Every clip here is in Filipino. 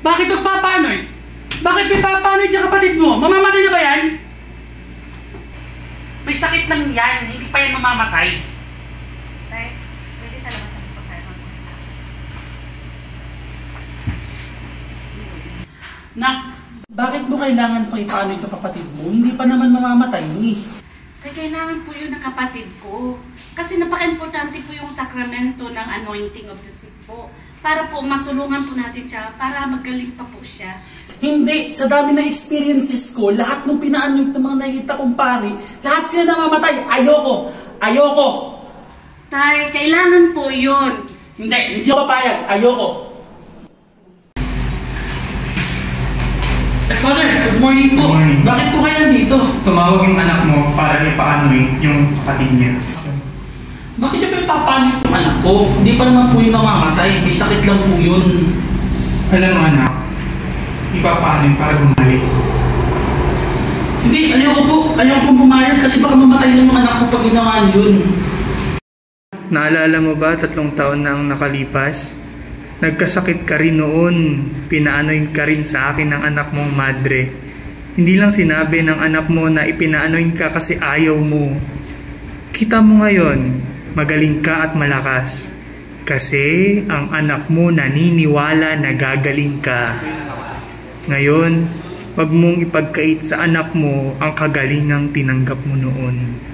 Bakit magpapanoy? Bakit may papanoy yung kapatid mo? Mamamatay na ba yan? May sakit lang yan, hindi pa yan mamamatay. Tay, pwede sa labasan po tayo mag-usap. Nak, bakit mo kailangan pang ipanoy yung kapatid mo? Hindi pa naman mamamatay ni. Tay, kailangan po yun ng kapatid ko. Kasi napaka-importante po yung sakramento ng anointing of the sick po. Para po matulungan po natin siya, para magaling pa po siya. Hindi, sa dami ng experiences ko, lahat ng pinaanoy ng mga nakikita kong pari, lahat sila namamatay. Ayoko! Ayoko! Tay, kailangan po yun. Hindi ako papayag. Ayoko! Father, good morning po. Good morning. Bakit po kayo nandito? Tumawag yung anak mo para ipaanoy yung kapatid niya. Bakit niya pa ipapanoy yung anak ko? Hindi pa naman po yung mamamatay. May sakit lang po yun. Alam mo anak, ipapaanoy para gumaling. Hindi, ayoko po. Ayoko pong pumayag kasi baka mamatay lang yung anak ko pag ginawa yun. Naalala mo ba 3 taon na ang nakalipas? Nagkasakit ka rin noon. Pinaanoy ka rin sa akin ng anak mong madre. Hindi lang sinabi ng anak mo na ipinaanoy ka kasi ayaw mo. Kita mo ngayon, magaling ka at malakas. Kasi ang anak mo naniniwala na gagaling ka. Ngayon, wag mong ipagkait sa anak mo ang kagalingang tinanggap mo noon.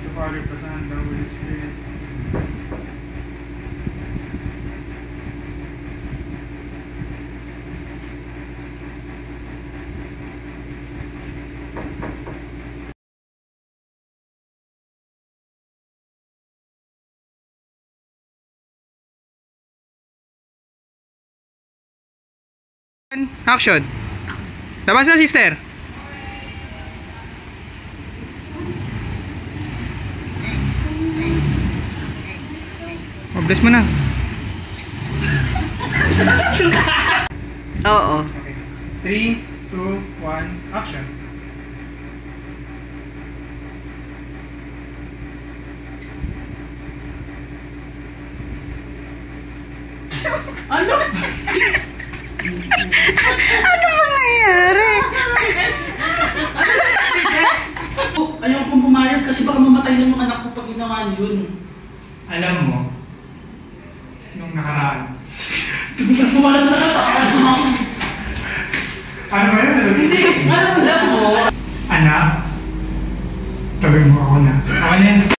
The Father, the Son, the Holy Spirit. Action! Labas na, sister! Oh, bless mo na. Oo. Okay. 3, 2, 1, action! Ano? Ano bang nangyayari? Ayoko pong pumayag kasi baka mamatay lang yung anak ko pag ginawa yun. Alam mo, nung nakaraan. Wala na Ano ba yun? Hindi, alam mo. Anak, tabi mo ako na. Ako na yan.